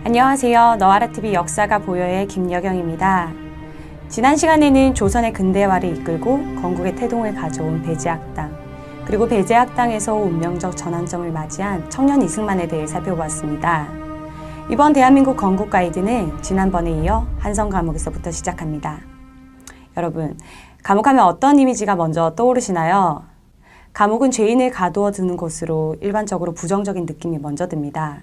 안녕하세요. 너와라TV 역사가 보여의 김여경입니다. 지난 시간에는 조선의 근대화를 이끌고 건국의 태동을 가져온 배제학당, 그리고 배제학당에서 운명적 전환점을 맞이한 청년 이승만에 대해 살펴보았습니다. 이번 대한민국 건국 가이드는 지난번에 이어 한성 감옥에서부터 시작합니다. 여러분, 감옥하면 어떤 이미지가 먼저 떠오르시나요? 감옥은 죄인을 가두어 두는 곳으로 일반적으로 부정적인 느낌이 먼저 듭니다.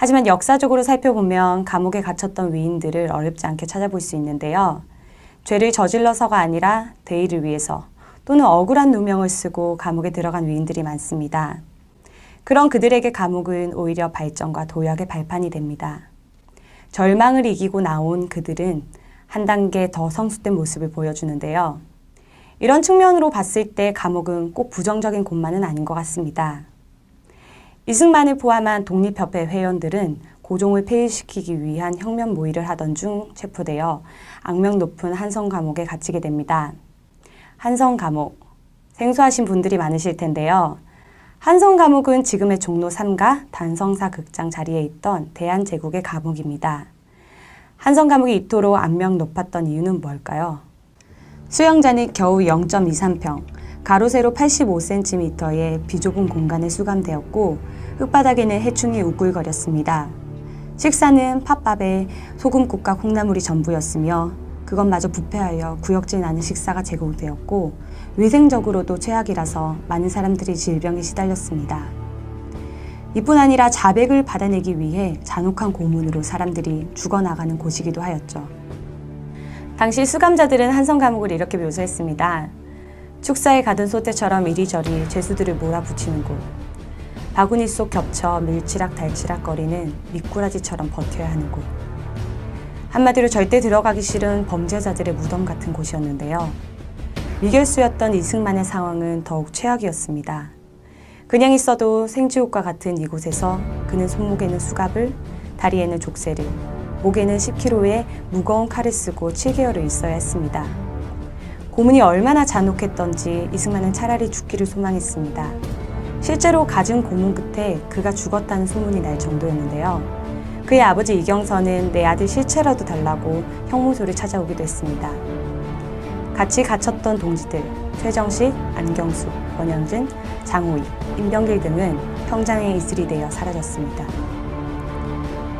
하지만 역사적으로 살펴보면 감옥에 갇혔던 위인들을 어렵지 않게 찾아볼 수 있는데요. 죄를 저질러서가 아니라 대의를 위해서 또는 억울한 누명을 쓰고 감옥에 들어간 위인들이 많습니다. 그런 그들에게 감옥은 오히려 발전과 도약의 발판이 됩니다. 절망을 이기고 나온 그들은 한 단계 더 성숙된 모습을 보여주는데요. 이런 측면으로 봤을 때 감옥은 꼭 부정적인 곳만은 아닌 것 같습니다. 이승만을 포함한 독립협회 회원들은 고종을 폐위시키기 위한 혁명 모의를 하던 중 체포되어 악명 높은 한성 감옥에 갇히게 됩니다. 한성 감옥, 생소하신 분들이 많으실 텐데요. 한성 감옥은 지금의 종로 3가 단성사 극장 자리에 있던 대한제국의 감옥입니다. 한성 감옥이 이토록 악명 높았던 이유는 뭘까요? 수용자는 겨우 0.23평, 가로 세로 85cm의 비좁은 공간에 수감되었고 흙바닥에는 해충이 우글거렸습니다. 식사는 팥밥에 소금국과 콩나물이 전부였으며 그것마저 부패하여 구역질 나는 식사가 제공되었고 위생적으로도 최악이라서 많은 사람들이 질병에 시달렸습니다. 이뿐 아니라 자백을 받아내기 위해 잔혹한 고문으로 사람들이 죽어나가는 곳이기도 하였죠. 당시 수감자들은 한성 감옥을 이렇게 묘사했습니다. 축사에 가둔 소떼처럼 이리저리 죄수들을 몰아붙이는 곳. 바구니 속 겹쳐 밀치락달치락 거리는 미꾸라지처럼 버텨야 하는 곳. 한마디로 절대 들어가기 싫은 범죄자들의 무덤 같은 곳이었는데요. 미결수였던 이승만의 상황은 더욱 최악이었습니다. 그냥 있어도 생지옥과 같은 이곳에서 그는 손목에는 수갑을, 다리에는 족쇄를, 목에는 10kg의 무거운 칼을 쓰고 7개월을 있어야 했습니다. 고문이 얼마나 잔혹했던지 이승만은 차라리 죽기를 소망했습니다. 실제로 갖은 고문 끝에 그가 죽었다는 소문이 날 정도였는데요. 그의 아버지 이경선은 내 아들 실체라도 달라고 형무소를 찾아오기도 했습니다. 같이 갇혔던 동지들, 최정식, 안경수, 원현진, 장호익, 임병길 등은 평장에 이슬이 되어 사라졌습니다.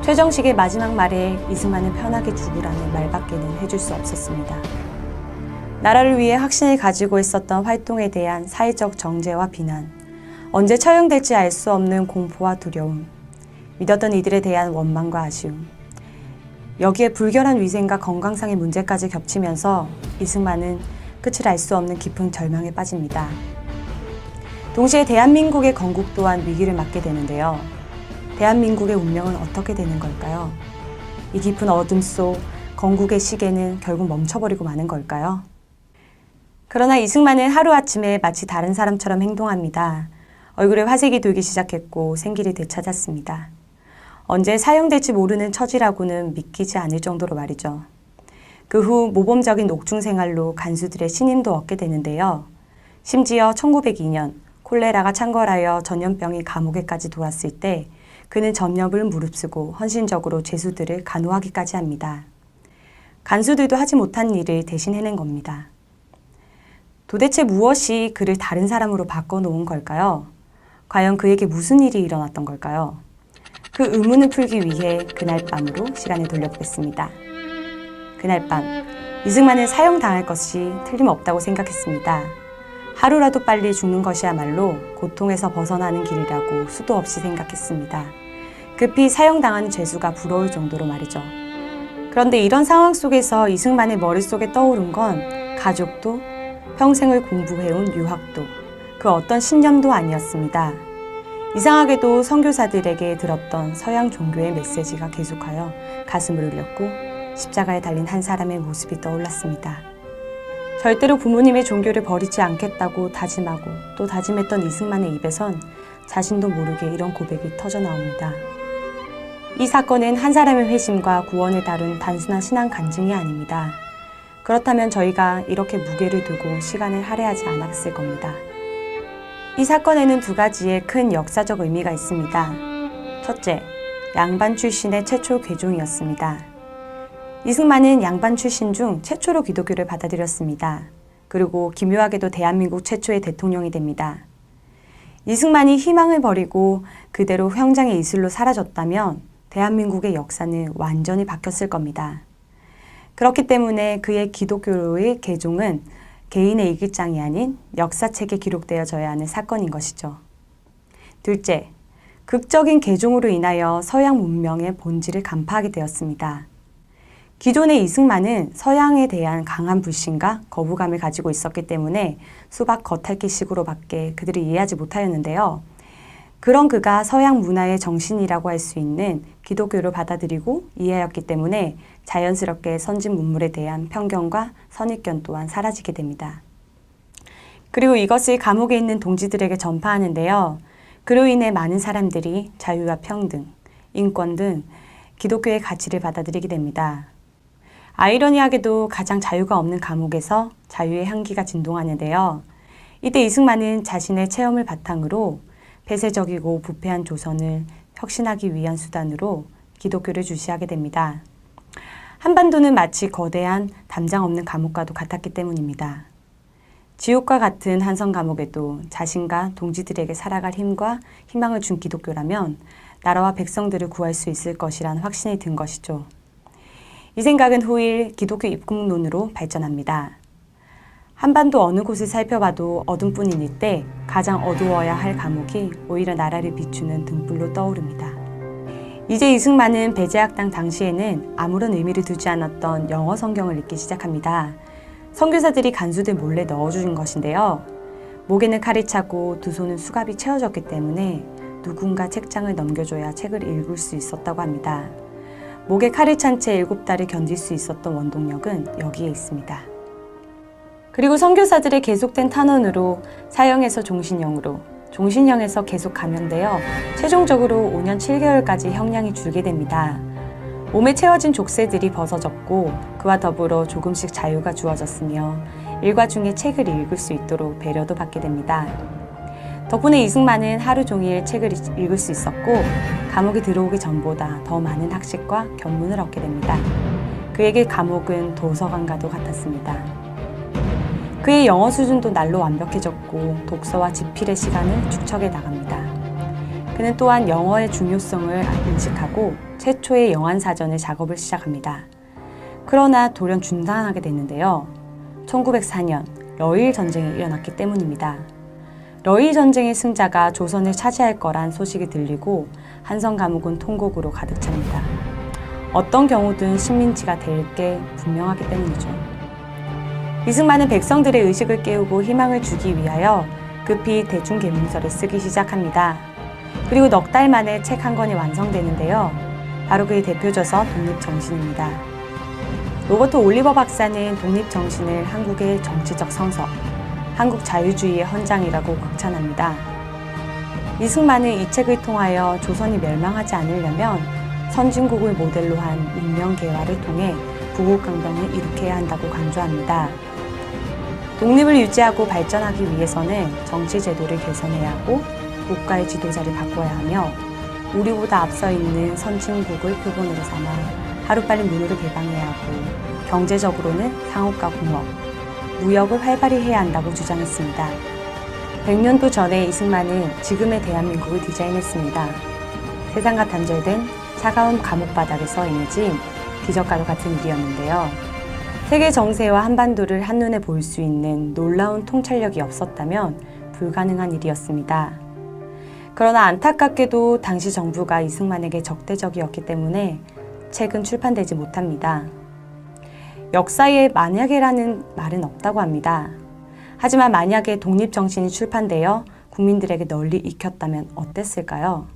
최정식의 마지막 말에 이승만은 편하게 죽으라는 말밖에는 해줄 수 없었습니다. 나라를 위해 확신을 가지고 있었던 활동에 대한 사회적 정죄와 비난, 언제 처형될지 알 수 없는 공포와 두려움, 믿었던 이들에 대한 원망과 아쉬움, 여기에 불결한 위생과 건강상의 문제까지 겹치면서 이승만은 끝을 알 수 없는 깊은 절망에 빠집니다. 동시에 대한민국의 건국 또한 위기를 맞게 되는데요. 대한민국의 운명은 어떻게 되는 걸까요? 이 깊은 어둠 속 건국의 시계는 결국 멈춰버리고 마는 걸까요? 그러나 이승만은 하루아침에 마치 다른 사람처럼 행동합니다. 얼굴에 화색이 돌기 시작했고 생기를 되찾았습니다. 언제 사형될지 모르는 처지라고는 믿기지 않을 정도로 말이죠. 그 후 모범적인 옥중 생활로 간수들의 신임도 얻게 되는데요. 심지어 1902년 콜레라가 창궐하여 전염병이 감옥에까지 돌았을 때 그는 전염을 무릅쓰고 헌신적으로 죄수들을 간호하기까지 합니다. 간수들도 하지 못한 일을 대신 해낸 겁니다. 도대체 무엇이 그를 다른 사람으로 바꿔놓은 걸까요? 과연 그에게 무슨 일이 일어났던 걸까요? 그 의문을 풀기 위해 그날 밤으로 시간을 돌려보겠습니다. 그날 밤, 이승만은 사형당할 것이 틀림없다고 생각했습니다. 하루라도 빨리 죽는 것이야말로 고통에서 벗어나는 길이라고 수도 없이 생각했습니다. 급히 사형당하는 죄수가 부러울 정도로 말이죠. 그런데 이런 상황 속에서 이승만의 머릿속에 떠오른 건 가족도 평생을 공부해온 유학도 그 어떤 신념도 아니었습니다. 이상하게도 선교사들에게 들었던 서양 종교의 메시지가 계속하여 가슴을 울렸고 십자가에 달린 한 사람의 모습이 떠올랐습니다. 절대로 부모님의 종교를 버리지 않겠다고 다짐하고 또 다짐했던 이승만의 입에선 자신도 모르게 이런 고백이 터져나옵니다. 이 사건은 한 사람의 회심과 구원을 다룬 단순한 신앙 간증이 아닙니다. 그렇다면 저희가 이렇게 무게를 두고 시간을 할애하지 않았을 겁니다. 이 사건에는 두 가지의 큰 역사적 의미가 있습니다. 첫째, 양반 출신의 최초 괴종이었습니다. 이승만은 양반 출신 중 최초로 기독교를 받아들였습니다. 그리고 기묘하게도 대한민국 최초의 대통령이 됩니다. 이승만이 희망을 버리고 그대로 형장의 이슬로 사라졌다면 대한민국의 역사는 완전히 바뀌었을 겁니다. 그렇기 때문에 그의 기독교로의 개종은 개인의 일기장이 아닌 역사책에 기록되어져야 하는 사건인 것이죠. 둘째, 극적인 개종으로 인하여 서양 문명의 본질을 간파하게 되었습니다. 기존의 이승만은 서양에 대한 강한 불신과 거부감을 가지고 있었기 때문에 수박 겉핥기식으로밖에 그들을 이해하지 못하였는데요. 그런 그가 서양 문화의 정신이라고 할 수 있는 기독교를 받아들이고 이해하였기 때문에 자연스럽게 선진 문물에 대한 편견과 선입견 또한 사라지게 됩니다. 그리고 이것을 감옥에 있는 동지들에게 전파하는데요. 그로 인해 많은 사람들이 자유와 평등, 인권 등 기독교의 가치를 받아들이게 됩니다. 아이러니하게도 가장 자유가 없는 감옥에서 자유의 향기가 진동하는데요. 이때 이승만은 자신의 체험을 바탕으로 폐쇄적이고 부패한 조선을 혁신하기 위한 수단으로 기독교를 주시하게 됩니다. 한반도는 마치 거대한 담장 없는 감옥과도 같았기 때문입니다. 지옥과 같은 한성 감옥에도 자신과 동지들에게 살아갈 힘과 희망을 준 기독교라면 나라와 백성들을 구할 수 있을 것이란 확신이 든 것이죠. 이 생각은 후일 기독교 입국론으로 발전합니다. 한반도 어느 곳을 살펴봐도 어둠뿐인 이때 가장 어두워야 할 감옥이 오히려 나라를 비추는 등불로 떠오릅니다. 이제 이승만은 배제학당 당시에는 아무런 의미를 두지 않았던 영어 성경을 읽기 시작합니다. 선교사들이 간수들 몰래 넣어준 것인데요. 목에는 칼이 차고 두 손은 수갑이 채워졌기 때문에 누군가 책장을 넘겨줘야 책을 읽을 수 있었다고 합니다. 목에 칼을 찬 채 7달을 견딜 수 있었던 원동력은 여기에 있습니다. 그리고 선교사들의 계속된 탄원으로 사형에서 종신형으로, 종신형에서 계속 감형되어 최종적으로 5년 7개월까지 형량이 줄게 됩니다. 몸에 채워진 족쇄들이 벗어졌고 그와 더불어 조금씩 자유가 주어졌으며 일과 중에 책을 읽을 수 있도록 배려도 받게 됩니다. 덕분에 이승만은 하루 종일 책을 읽을 수 있었고 감옥에 들어오기 전보다 더 많은 학식과 견문을 얻게 됩니다. 그에게 감옥은 도서관과도 같았습니다. 그의 영어 수준도 날로 완벽해졌고 독서와 집필의 시간을 축적해 나갑니다. 그는 또한 영어의 중요성을 인식하고 최초의 영안사전을 작업을 시작합니다. 그러나 돌연 중단하게 됐는데요. 1904년 러일 전쟁이 일어났기 때문입니다. 러일 전쟁의 승자가 조선을 차지할 거란 소식이 들리고 한성 감옥은 통곡으로 가득 찹니다. 어떤 경우든 식민지가 될 게 분명하기 때문이죠. 이승만은 백성들의 의식을 깨우고 희망을 주기 위하여 급히 대중계문서를 쓰기 시작합니다. 그리고 넉 달 만에 책 한 권이 완성되는데요. 바로 그의 대표저서 독립정신입니다. 로버트 올리버 박사는 독립정신을 한국의 정치적 성서, 한국 자유주의의 헌장이라고 극찬합니다. 이승만은 이 책을 통하여 조선이 멸망하지 않으려면 선진국을 모델로 한 문명개화를 통해 부국강병을 일으켜야 한다고 강조합니다. 독립을 유지하고 발전하기 위해서는 정치제도를 개선해야 하고 국가의 지도자를 바꿔야 하며 우리보다 앞서 있는 선진국을 표본으로 삼아 하루빨리 문호를 개방해야 하고 경제적으로는 상업과 공업, 무역을 활발히 해야 한다고 주장했습니다. 100년도 전에 이승만은 지금의 대한민국을 디자인했습니다. 세상과 단절된 차가운 감옥 바닥에서 행해진 기적과도 같은 일이었는데요. 세계 정세와 한반도를 한눈에 볼 수 있는 놀라운 통찰력이 없었다면 불가능한 일이었습니다. 그러나 안타깝게도 당시 정부가 이승만에게 적대적이었기 때문에 책은 출판되지 못합니다. 역사에 만약에라는 말은 없다고 합니다. 하지만 만약에 독립정신이 출판되어 국민들에게 널리 익혔다면 어땠을까요?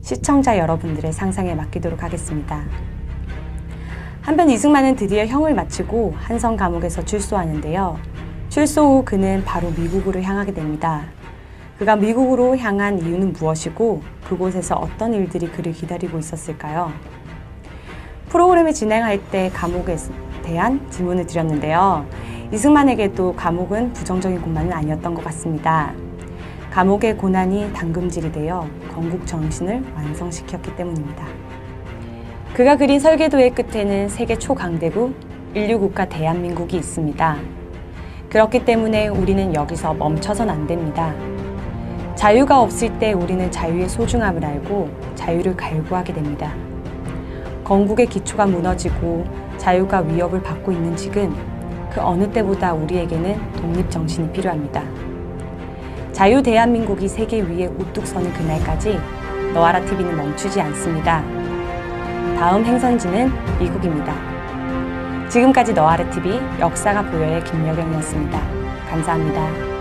시청자 여러분들의 상상에 맡기도록 하겠습니다. 한편 이승만은 드디어 형을 마치고 한성 감옥에서 출소하는데요. 출소 후 그는 바로 미국으로 향하게 됩니다. 그가 미국으로 향한 이유는 무엇이고 그곳에서 어떤 일들이 그를 기다리고 있었을까요? 프로그램을 진행할 때 감옥에 대한 질문을 드렸는데요. 이승만에게도 감옥은 부정적인 곳만은 아니었던 것 같습니다. 감옥의 고난이 담금질이 되어 건국 정신을 완성시켰기 때문입니다. 그가 그린 설계도의 끝에는 세계 초강대국 인류국가 대한민국이 있습니다. 그렇기 때문에 우리는 여기서 멈춰선 안 됩니다. 자유가 없을 때 우리는 자유의 소중함을 알고 자유를 갈구하게 됩니다. 건국의 기초가 무너지고 자유가 위협을 받고 있는 지금 그 어느 때보다 우리에게는 독립정신이 필요합니다. 자유 대한민국이 세계 위에 우뚝 서는 그날까지 너아라TV는 멈추지 않습니다. 다음 행선지는 미국입니다. 지금까지 너아라TV 역사가 보여의 김여경이었습니다. 감사합니다.